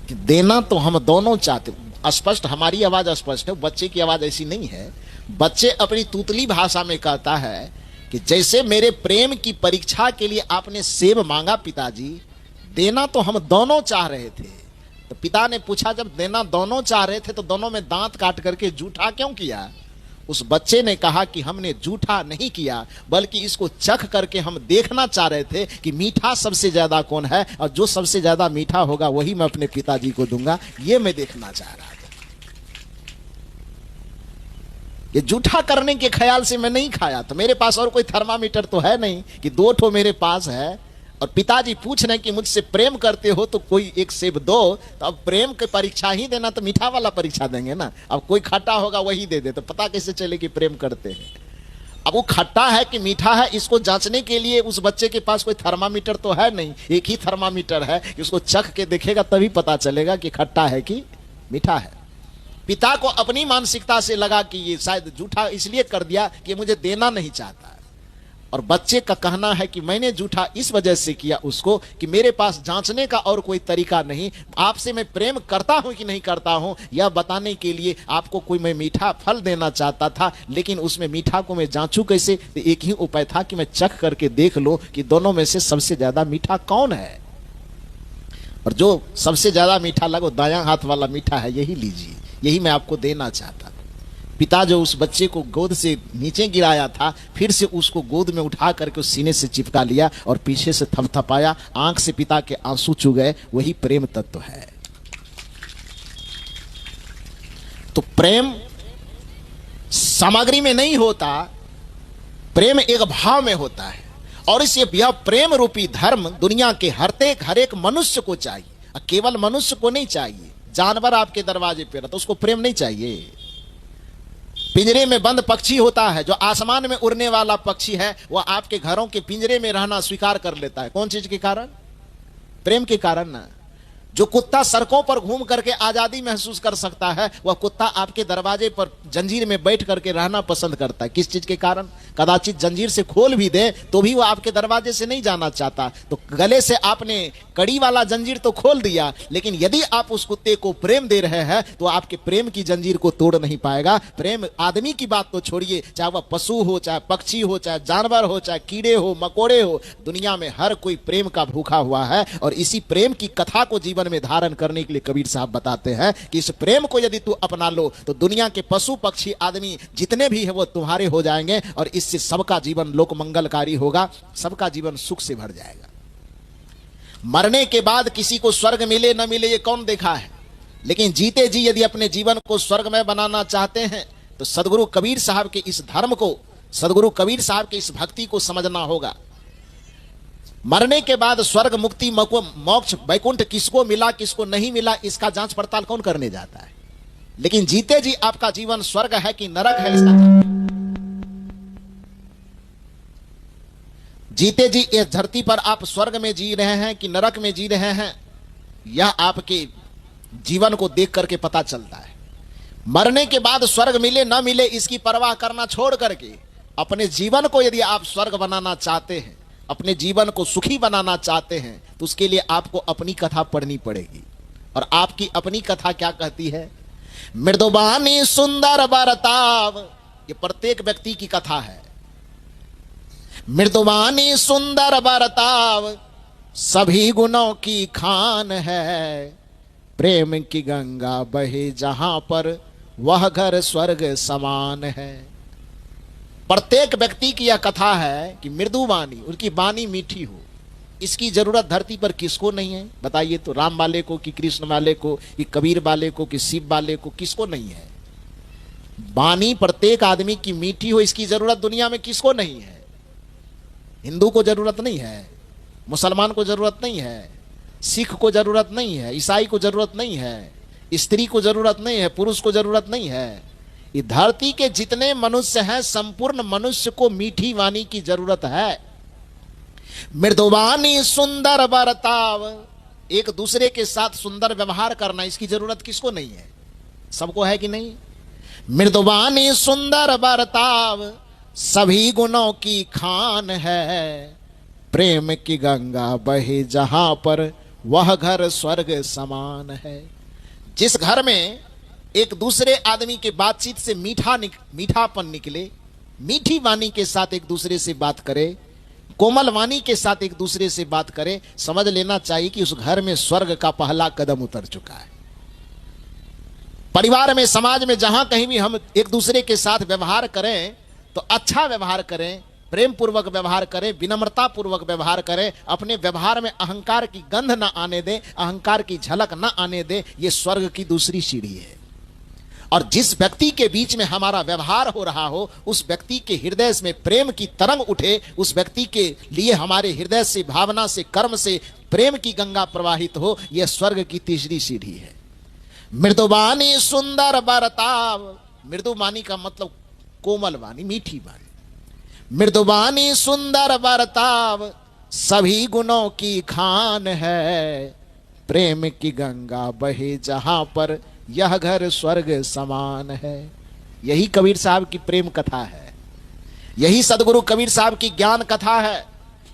कि देना तो हम दोनों चाहते। स्पष्ट, हमारी आवाज स्पष्ट है, बच्चे की आवाज ऐसी नहीं है। बच्चे अपनी तुतली भाषा में कहता है कि जैसे मेरे प्रेम की परीक्षा के लिए आपने सेब मांगा पिताजी, देना तो हम दोनों चाह रहे थे। तो पिता ने पूछा जब देना दोनों चाह रहे थे तो दोनों में दांत काट करके जूठा क्यों किया? उस बच्चे ने कहा कि हमने जूठा नहीं किया, बल्कि इसको चख करके हम देखना चाह रहे थे कि मीठा सबसे ज्यादा कौन है, और जो सबसे ज्यादा मीठा होगा वही मैं अपने पिताजी को दूंगा, ये मैं देखना चाह रहा था। ये जूठा करने के ख्याल से मैं नहीं खाया। तो मेरे पास और कोई थर्मामीटर तो है नहीं कि दो ठो मेरे पास है, और पिताजी पूछ रहे हैं कि मुझसे प्रेम करते हो तो कोई एक सेब दो। तो अब प्रेम की परीक्षा ही देना तो मीठा वाला परीक्षा देंगे ना। अब कोई खट्टा होगा वही दे दे, तो पता कैसे चले कि प्रेम करते हैं? अब वो खट्टा है कि मीठा है, इसको जांचने के लिए उस बच्चे के पास कोई थर्मामीटर तो है नहीं। एक ही थर्मामीटर है कि उसको चख के देखेगा तभी पता चलेगा कि खट्टा है कि मीठा है। पिता को अपनी मानसिकता से लगा कि ये शायद जूठा इसलिए कर दिया कि मुझे देना नहीं चाहता, और बच्चे का कहना है कि मैंने जूठा इस वजह से किया उसको कि मेरे पास जांचने का और कोई तरीका नहीं। आपसे मैं प्रेम करता हूं कि नहीं करता हूं यह बताने के लिए आपको कोई मैं मीठा फल देना चाहता था, लेकिन उसमें मीठा को मैं जांचूं कैसे? तो एक ही उपाय था कि मैं चख करके देख लो कि दोनों में से सबसे ज्यादा मीठा कौन है। और जो सबसे ज्यादा मीठा लगे दायां हाथ वाला मीठा है, यही लीजिए, यही मैं आपको देना चाहता। पिता जो उस बच्चे को गोद से नीचे गिराया था, फिर से उसको गोद में उठा करके उस सीने से चिपका लिया और पीछे से थपथपाया, आंख से पिता के आंसू चू गए। वही प्रेम तत्व है। तो प्रेम सामग्री में नहीं होता, प्रेम एक भाव में होता है। और इस यह प्रेम रूपी धर्म दुनिया के हर एक मनुष्य को चाहिए। केवल मनुष्य को नहीं चाहिए, जानवर आपके दरवाजे पे रहता, उसको प्रेम नहीं चाहिए। पिंजरे में बंद पक्षी होता है, जो आसमान में उड़ने वाला पक्षी है, वह आपके घरों के पिंजरे में रहना स्वीकार कर लेता है। कौन चीज के कारण? प्रेम के कारण ना। जो कुत्ता सड़कों पर घूम करके आजादी महसूस कर सकता है, वह कुत्ता आपके दरवाजे पर जंजीर में बैठ करके रहना पसंद करता है। किस चीज के कारण? कदाचित जंजीर से खोल भी दे तो भी वह आपके दरवाजे से नहीं जाना चाहता। तो गले से आपने कड़ी वाला जंजीर तो खोल दिया, लेकिन यदि आप उस कुत्ते को प्रेम दे रहे हैं तो आपके प्रेम की जंजीर को तोड़ नहीं पाएगा। प्रेम आदमी की बात तो छोड़िए, चाहे वह पशु हो, चाहे पक्षी हो, चाहे जानवर हो, चाहे कीड़े हो, मकोड़े हो, दुनिया में हर कोई प्रेम का भूखा हुआ है। और इसी प्रेम की कथा को जीवन में धारण करने के लिए कबीर साहब बताते हैं कि इस प्रेम को यदि तू अपना लो तो दुनिया के पशु पक्षी आदमी जितने भी है वो तुम्हारे हो जाएंगे, और इससे सबका जीवन लोक मंगलकारी होगा, सबका जीवन सुख से भर जाएगा। मरने के बाद किसी को स्वर्ग मिले न मिले ये कौन देखा है, लेकिन जीते जी यदि अपने जीवन को स्वर्गमय बनाना चाहते हैं तो सदगुरु कबीर साहब के इस धर्म को, सदगुरु कबीर साहब की इस भक्ति को समझना होगा। मरने के बाद स्वर्ग, मुक्ति, मोक्ष, वैकुंठ किसको मिला किसको नहीं मिला, इसका जांच पड़ताल कौन करने जाता है। लेकिन जीते जी आपका जीवन स्वर्ग है कि नरक है, इसका जीते जी इस धरती पर आप स्वर्ग में जी रहे हैं कि नरक में जी रहे हैं, यह आपके जीवन को देख करके पता चलता है। मरने के बाद स्वर्ग मिले न मिले इसकी परवाह करना छोड़ करके अपने जीवन को यदि आप स्वर्ग बनाना चाहते हैं, अपने जीवन को सुखी बनाना चाहते हैं, तो उसके लिए आपको अपनी कथा पढ़नी पड़ेगी। और आपकी अपनी कथा क्या कहती है? मृदुबानी सुंदर बरताव, ये प्रत्येक व्यक्ति की कथा है। मृदुबानी सुंदर बरताव सभी गुणों की खान है, प्रेम की गंगा बहे जहां पर वह घर स्वर्ग समान है। प्रत्येक व्यक्ति की यह कथा है कि मृदु वाणी, उनकी वाणी मीठी हो। इसकी जरूरत धरती पर किसको नहीं है बताइए तो? राम वाले को कि कृष्ण वाले को कि कबीर वाले को कि शिव वाले को, किसको नहीं है? वाणी प्रत्येक आदमी की मीठी हो, इसकी जरूरत दुनिया में किसको नहीं है? हिंदू को जरूरत नहीं है, मुसलमान को जरूरत नहीं है, सिख को जरूरत नहीं है, ईसाई को जरूरत नहीं है, स्त्री को जरूरत नहीं है, पुरुष को जरूरत नहीं है। ये धरती के जितने मनुष्य हैं, संपूर्ण मनुष्य को मीठी वाणी की जरूरत है। मृदुवाणी सुंदर बरताव, एक दूसरे के साथ सुंदर व्यवहार करना, इसकी जरूरत किसको नहीं है? सबको है कि नहीं? मृदुवाणी सुंदर बरताव सभी गुणों की खान है, प्रेम की गंगा बहे जहां पर वह घर स्वर्ग समान है। जिस घर में एक दूसरे आदमी के बातचीत से मीठापन निकले, मीठी वाणी के साथ एक दूसरे से बात करे, कोमल वाणी के साथ एक दूसरे से बात करे, समझ लेना चाहिए कि उस घर में स्वर्ग का पहला कदम उतर चुका है। परिवार में, समाज में, जहां कहीं भी हम एक दूसरे के साथ व्यवहार करें तो अच्छा व्यवहार करें, प्रेम पूर्वक व्यवहार करें, विनम्रता पूर्वक व्यवहार करें, अपने व्यवहार में अहंकार की गंध न आने दें, अहंकार की झलक न आने दें। यह स्वर्ग की दूसरी सीढ़ी है। और जिस व्यक्ति के बीच में हमारा व्यवहार हो रहा हो, उस व्यक्ति के हृदय में प्रेम की तरंग उठे, उस व्यक्ति के लिए हमारे हृदय से, भावना से, कर्म से प्रेम की गंगा प्रवाहित हो, यह स्वर्ग की तीसरी सीढ़ी है। मृदुवाणी सुंदर बरताव, मृदुवाणी का मतलब कोमल वाणी, मीठी वाणी। मृदुवाणी सुंदर बरताव सभी गुणों की खान है, प्रेम की गंगा बहे जहां पर यह घर स्वर्ग समान है। यही कबीर साहब की प्रेम कथा है, यही सदगुरु कबीर साहब की ज्ञान कथा है,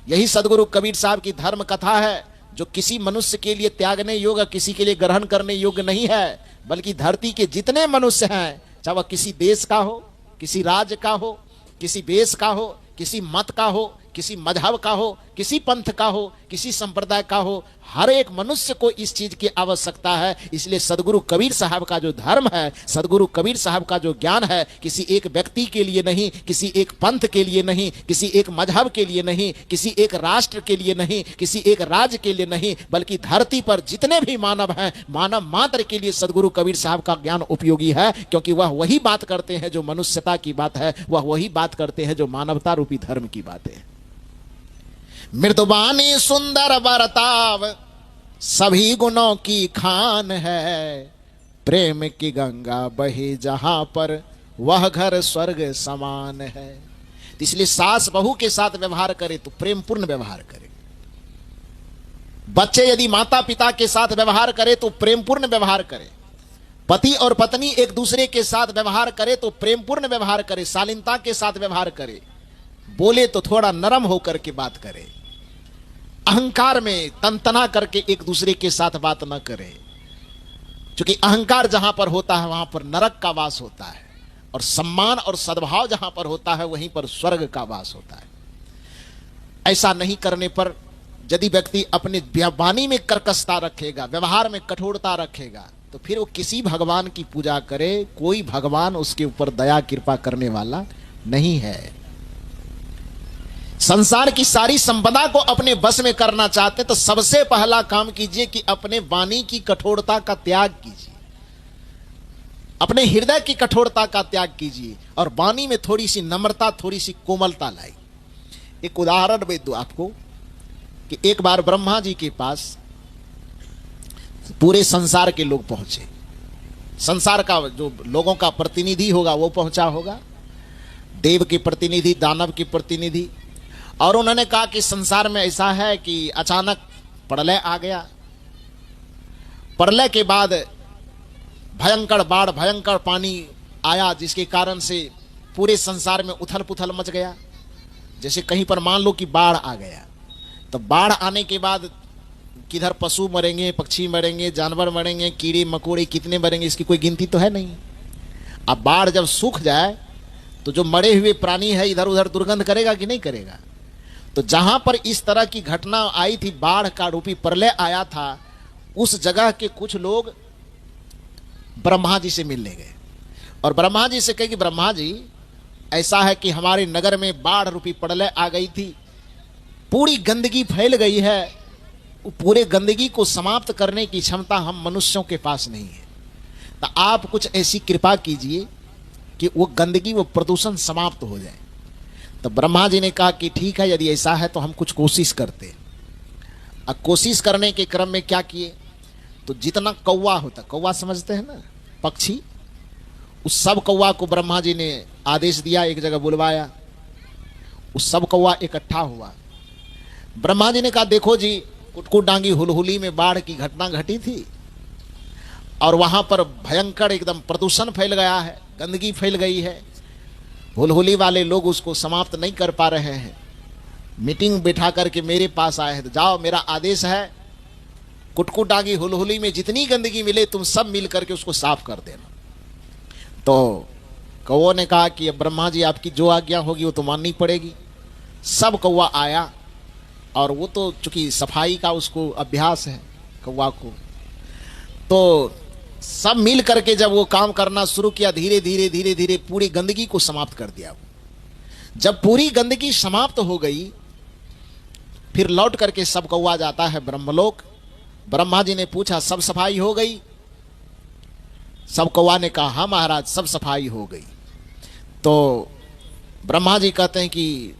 यही सदगुरु कबीर साहब की धर्म कथा है, जो किसी मनुष्य के लिए त्यागने योग्य, किसी के लिए ग्रहण करने योग्य नहीं है, बल्कि धरती के जितने मनुष्य हैं, चाहे वह किसी देश का हो, किसी राज्य का हो, किसी वेश का हो, किसी मत का हो, किसी मजहब का हो, किसी पंथ का हो, किसी संप्रदाय का हो, हर एक मनुष्य को इस चीज की आवश्यकता है। इसलिए सदगुरु कबीर साहब का जो धर्म है, सदगुरु कबीर साहब का जो ज्ञान है, किसी एक व्यक्ति के लिए नहीं, किसी एक पंथ के लिए नहीं, किसी एक मजहब के लिए नहीं, किसी एक राष्ट्र के लिए नहीं, किसी एक राज्य के लिए नहीं, बल्कि धरती पर जितने भी मानव हैं, मानव मात्र के लिए सदगुरु कबीर साहब का ज्ञान उपयोगी है। क्योंकि वह वही बात करते हैं जो मनुष्यता की बात है, वह वही बात करते हैं जो मानवता रूपी धर्म की बात है। मृदुबानी सुंदर बर्ताव सभी गुणों की खान है, प्रेम की गंगा बही जहां पर वह घर स्वर्ग समान है। तो इसलिए सास बहू के साथ व्यवहार करे तो प्रेम पूर्ण व्यवहार करे, बच्चे यदि माता पिता के साथ व्यवहार करे तो प्रेम पूर्ण व्यवहार करे, पति और पत्नी एक दूसरे के साथ व्यवहार करे तो प्रेम पूर्ण व्यवहार करे, शालीनता के साथ व्यवहार करे, बोले तो थोड़ा नरम होकर के बात करे, अहंकार में तनतना करके एक दूसरे के साथ बात न करे। क्योंकि अहंकार जहां पर होता है वहां पर नरक का वास होता है, और सम्मान और सद्भाव जहां पर होता है वहीं पर स्वर्ग का वास होता है। ऐसा नहीं करने पर यदि व्यक्ति अपने वाणी में कर्कशता रखेगा, व्यवहार में कठोरता रखेगा, तो फिर वो किसी भगवान की पूजा करे, कोई भगवान उसके ऊपर दया कृपा करने वाला नहीं है। संसार की सारी संपदा को अपने बस में करना चाहते तो सबसे पहला काम कीजिए कि अपने वाणी की कठोरता का त्याग कीजिए, अपने हृदय की कठोरता का त्याग कीजिए, और वाणी में थोड़ी सी नम्रता, थोड़ी सी कोमलता लाई। एक उदाहरण मैं दूं आपको कि एक बार ब्रह्मा जी के पास पूरे संसार के लोग पहुंचे। संसार का जो लोगों का प्रतिनिधि होगा वो पहुंचा होगा, देव के प्रतिनिधि, दानव के प्रतिनिधि, और उन्होंने कहा कि संसार में ऐसा है कि अचानक प्रलय आ गया। प्रलय के बाद भयंकर बाढ़, भयंकर पानी आया, जिसके कारण से पूरे संसार में उथल पुथल मच गया। जैसे कहीं पर मान लो कि बाढ़ आ गया, तो बाढ़ आने के बाद किधर पशु मरेंगे, पक्षी मरेंगे, जानवर मरेंगे, कीड़े मकोड़े कितने मरेंगे, इसकी कोई गिनती तो है नहीं। अब बाढ़ जब सूख जाए तो जो मरे हुए प्राणी है इधर उधर दुर्गंध करेगा कि नहीं करेगा। तो जहां पर इस तरह की घटना आई थी, बाढ़ का रूपी प्रलय आया था, उस जगह के कुछ लोग ब्रह्मा जी से मिलने गए और ब्रह्मा जी से कहे कि ब्रह्मा जी, ऐसा है कि हमारे नगर में बाढ़ रूपी प्रलय आ गई थी, पूरी गंदगी फैल गई है, पूरे गंदगी को समाप्त करने की क्षमता हम मनुष्यों के पास नहीं है, तो आप कुछ ऐसी कृपा कीजिए कि वो गंदगी, वो प्रदूषण समाप्त हो जाए। तो ब्रह्मा जी ने कहा कि ठीक है, यदि ऐसा है तो हम कुछ कोशिश करते हैं। अब कोशिश करने के क्रम में क्या किए, तो जितना कौवा होता, कौवा समझते हैं ना, पक्षी, उस सब कौवा को ब्रह्मा जी ने आदेश दिया, एक जगह बुलवाया, उस सब कौवा इकट्ठा हुआ। ब्रह्मा जी ने कहा देखो जी, कुटकुट डांगी हुलहुली में बाढ़ की घटना घटी थी और वहां पर भयंकर एकदम प्रदूषण फैल गया है, गंदगी फैल गई है, हुलहुली वाले लोग उसको समाप्त नहीं कर पा रहे हैं। मीटिंग बैठा करके मेरे पास आए हैं, तो जाओ, मेरा आदेश है, कुटकुट डांगी हुलहुली में जितनी गंदगी मिले तुम सब मिल करके उसको साफ कर देना। तो कौवों ने कहा कि अब ब्रह्मा जी आपकी जो आज्ञा होगी वो तो माननी पड़ेगी। सब कौवा आया और वो तो चूंकि सफाई का उसको अभ्यास है कौवा को, तो सब मिल करके जब वो काम करना शुरू किया, धीरे धीरे धीरे धीरे पूरी गंदगी को समाप्त कर दिया। जब पूरी गंदगी समाप्त हो गई, फिर लौट करके सब कौवा जाता है ब्रह्मलोक। ब्रह्मा जी ने पूछा सब सफाई हो गई? सब कौवा ने कहा हाँ महाराज, सब सफाई हो गई। तो ब्रह्मा जी कहते हैं कि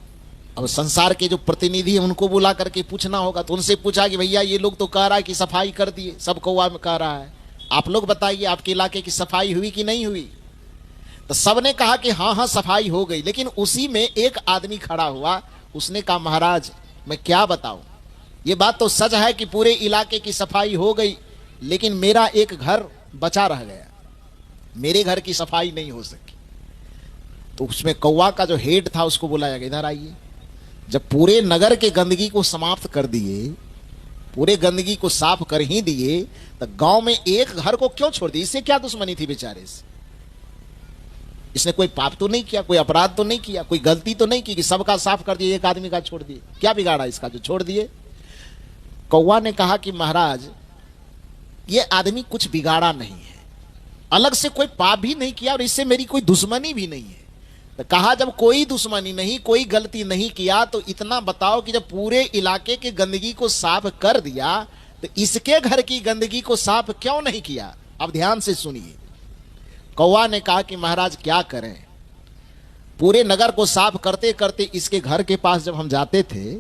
अब संसार के जो प्रतिनिधि हैं उनको बुला करके पूछना होगा। तो उनसे पूछा कि भैया ये लोग तो कह रहा है कि सफाई कर दिए, सब कौवा में कह रहा है, आप लोग बताइए आपके इलाके की सफाई हुई कि नहीं हुई? तो सबने कहा कि हाँ हाँ सफाई हो गई। लेकिन उसी में एक आदमी खड़ा हुआ, उसने कहा महाराज मैं क्या बताऊं, ये बात तो सच है कि पूरे इलाके की सफाई हो गई, लेकिन मेरा एक घर बचा रह गया, मेरे घर की सफाई नहीं हो सकी। तो उसमें कौवा का जो हेड था उसको बुलाया गया, इधर आइए। जब पूरे नगर के गंदगी को समाप्त कर दिए, पूरे गंदगी को साफ कर ही दिए, तो गांव में एक घर को क्यों छोड़ दिए? इससे क्या दुश्मनी थी बेचारे से? इसने कोई पाप तो नहीं किया, कोई अपराध तो नहीं किया, कोई गलती तो नहीं की कि सबका साफ कर दिए, एक आदमी का छोड़ दिए। क्या बिगाड़ा इसका जो छोड़ दिए? कौवा ने कहा कि महाराज, ये आदमी कुछ बिगाड़ा नहीं है, अलग से कोई पाप भी नहीं किया और इससे मेरी कोई दुश्मनी भी नहीं है। तो कहा जब कोई दुश्मनी नहीं, कोई गलती नहीं किया, तो इतना बताओ कि जब पूरे इलाके के गंदगी को साफ कर दिया तो इसके घर की गंदगी को साफ क्यों नहीं किया? अब ध्यान से सुनिए। कौवा ने कहा कि महाराज क्या करें, पूरे नगर को साफ करते करते इसके घर के पास जब हम जाते थे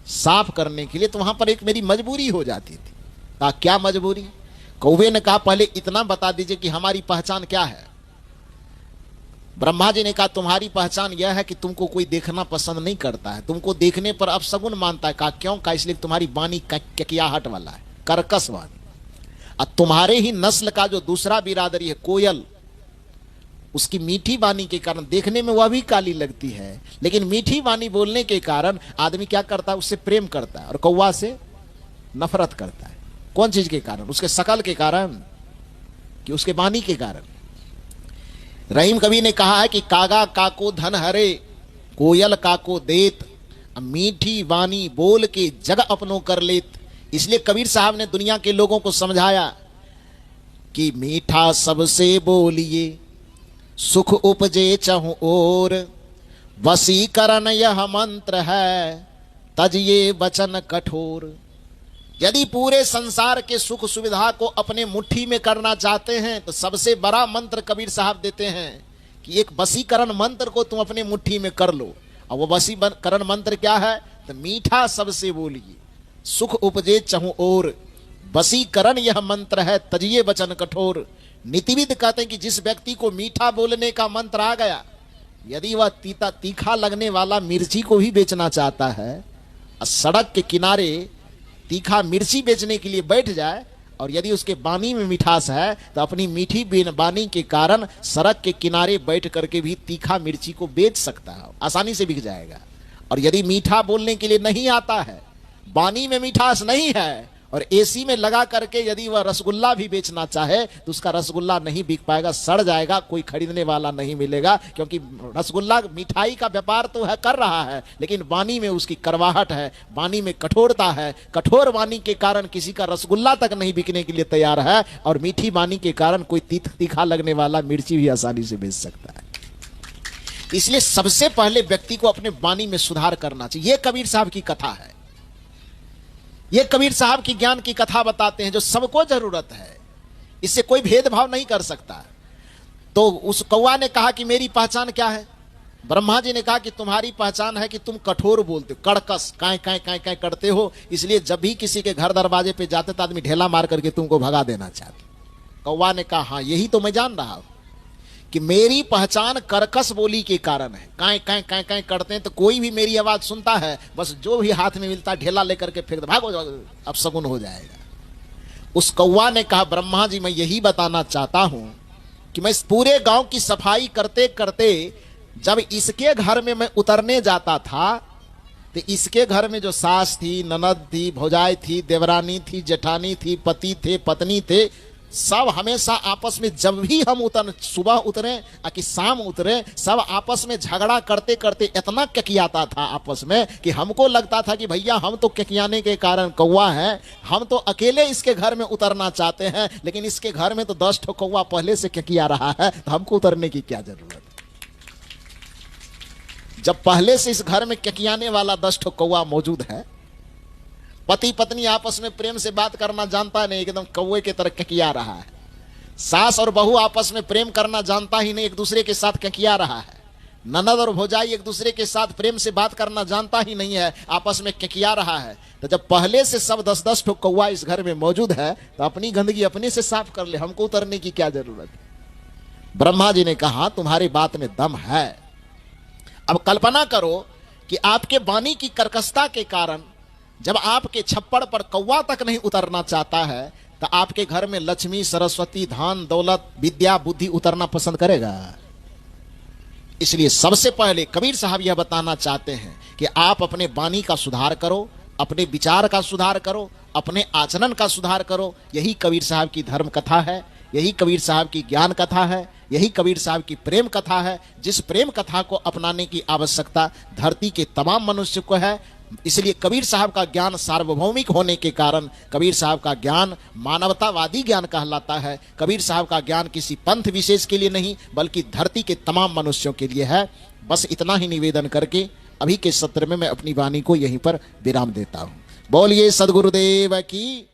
साफ करने के लिए, तो वहां पर एक मेरी मजबूरी हो जाती थी। कहा क्या मजबूरी? कौवे ने कहा पहले इतना बता दीजिए कि हमारी पहचान क्या है। ब्रह्मा जी ने कहा तुम्हारी पहचान यह है कि तुमको कोई देखना पसंद नहीं करता है, तुमको देखने पर अपशगुन मानता है। कहा क्यों? कहा इसलिए तुम्हारी वाणी ककियाहट वाला है, कर्कश वाणी। और तुम्हारे ही नस्ल का जो दूसरा बिरादरी है कोयल, उसकी मीठी वाणी के कारण देखने में वह भी काली लगती है, लेकिन मीठी वाणी बोलने के कारण आदमी क्या करता है? उससे प्रेम करता है। और कौवा से नफरत करता है। कौन चीज के कारण? उसके शकल के कारण कि उसके वाणी के कारण? रहीम कवि ने कहा है कि कागा काको धन हरे, कोयल काको देत, मीठी वाणी बोल के जग अपनों कर लेत। इसलिए कबीर साहब ने दुनिया के लोगों को समझाया कि मीठा सबसे बोलिए, सुख उपजे चहु ओर, वसीकरण यह मंत्र है, तजिए वचन कठोर। यदि पूरे संसार के सुख सुविधा को अपने मुट्ठी में करना चाहते हैं तो सबसे बड़ा मंत्र कबीर साहब देते हैं कि एक वसीकरण मंत्र को तुम अपने मुट्ठी में कर लो। और वो वसीकरण मंत्र क्या है? तो मीठा सबसे बोलिए, सुख उपजे चहु ओर, वसीकरण यह मंत्र है, तजिए वचन कठोर। नीतिविद कहते हैं कि जिस व्यक्ति को मीठा बोलने का मंत्र आ गया, यदि वह तीखा लगने वाला मिर्ची को भी बेचना चाहता है और सड़क के किनारे तीखा मिर्ची बेचने के लिए बैठ जाए, और यदि उसके वाणी में मिठास है तो अपनी मीठी वाणी के कारण सड़क के किनारे बैठ करके भी तीखा मिर्ची को बेच सकता है, आसानी से बिक जाएगा। और यदि मीठा बोलने के लिए नहीं आता है, वाणी में मिठास नहीं है, और एसी में लगा करके यदि वह रसगुल्ला भी बेचना चाहे तो उसका रसगुल्ला नहीं बिक पाएगा, सड़ जाएगा, कोई खरीदने वाला नहीं मिलेगा। क्योंकि रसगुल्ला मिठाई का व्यापार तो है कर रहा है, लेकिन वाणी में उसकी करवाहट है, वाणी में कठोरता है। कठोर वाणी के कारण किसी का रसगुल्ला तक नहीं बिकने के लिए तैयार है, और मीठी वाणी के कारण कोई तीखा लगने वाला मिर्ची भी आसानी से बेच सकता है। इसलिए सबसे पहले व्यक्ति को अपने वाणी में सुधार करना चाहिए। यह कबीर साहब की कथा है, ये कबीर साहब की ज्ञान की कथा बताते हैं जो सबको जरूरत है, इससे कोई भेदभाव नहीं कर सकता। तो उस कौवा ने कहा कि मेरी पहचान क्या है? ब्रह्मा जी ने कहा कि तुम्हारी पहचान है कि तुम कठोर बोलते हो, कड़कस काय काय काय काय करते हो, इसलिए जब भी किसी के घर दरवाजे पे जाते तो आदमी ढेला मार करके तुमको भगा देना चाहते। कौवा ने कहा हाँ यही तो मैं जान रहा हूं कि मेरी पहचान कर्कश बोली के कारण है। काय काय काय काय करते हैं तो कोई भी मेरी आवाज सुनता है, बस जो भी हाथ में मिलता है ढेला लेकर के फेंक दो, भागो अब शगुन हो जाएगा। उस कौवा ने कहा ब्रह्मा जी मैं यही बताना चाहता हूं कि मैं इस पूरे गांव की सफाई करते करते जब इसके घर में मैं उतरने जाता था तो इसके घर में जो सास थी, ननद थी, भौजाई थी, देवरानी थी, जेठानी थी, पति थे, पत्नी थे, सब हमेशा आपस में जब भी हम सुबह उतरे कि शाम उतरे, सब आपस में झगड़ा करते करते इतना ककियाता था आपस में कि हमको लगता था कि भैया हम तो ककियाने के कारण कौवा है, हम तो अकेले इसके घर में उतरना चाहते हैं, लेकिन इसके घर में तो 10 ठो कौवा पहले से ककिया रहा है, तो हमको उतरने की क्या जरूरत। जब पहले से इस घर में ककियाने वाला 10 ठो कौवा मौजूद है, पति पत्नी आपस में प्रेम से बात करना जानता नहीं, एकदम कौवे की तरह ककिया रहा है। सास और बहू आपस में प्रेम करना जानता ही नहीं, एक दूसरे के साथ ककिया रहा है। ननद और भौजाई एक दूसरे के साथ प्रेम से बात करना जानता ही नहीं है, आपस में ककिया रहा है। तो जब पहले से सब 10-10 ठो कौवा इस घर में मौजूद है तो अपनी गंदगी अपने से साफ कर ले, हमको उतरने की क्या जरूरत है। ब्रह्मा जी ने कहा तुम्हारी बात में दम है। अब कल्पना करो कि आपके वाणी की कर्कशता के कारण जब आपके छप्पड़ पर कौवा तक नहीं उतरना चाहता है तो आपके घर में लक्ष्मी, सरस्वती, धन, दौलत, विद्या, बुद्धि उतरना पसंद करेगा। इसलिए सबसे पहले कबीर साहब यह बताना चाहते हैं कि आप अपने वाणी का सुधार करो, अपने विचार का सुधार करो, अपने आचरण का सुधार करो। यही कबीर साहब की धर्म कथा है, यही कबीर साहब की ज्ञान कथा है, यही कबीर साहब की प्रेम कथा है, जिस प्रेम कथा को अपनाने की आवश्यकता धरती के तमाम मनुष्य को है। इसलिए कबीर साहब का ज्ञान सार्वभौमिक होने के कारण कबीर साहब का ज्ञान मानवतावादी ज्ञान कहलाता है। कबीर साहब का ज्ञान किसी पंथ विशेष के लिए नहीं बल्कि धरती के तमाम मनुष्यों के लिए है। बस इतना ही निवेदन करके अभी के सत्र में मैं अपनी वाणी को यहीं पर विराम देता हूं। बोलिए सदगुरुदेव की।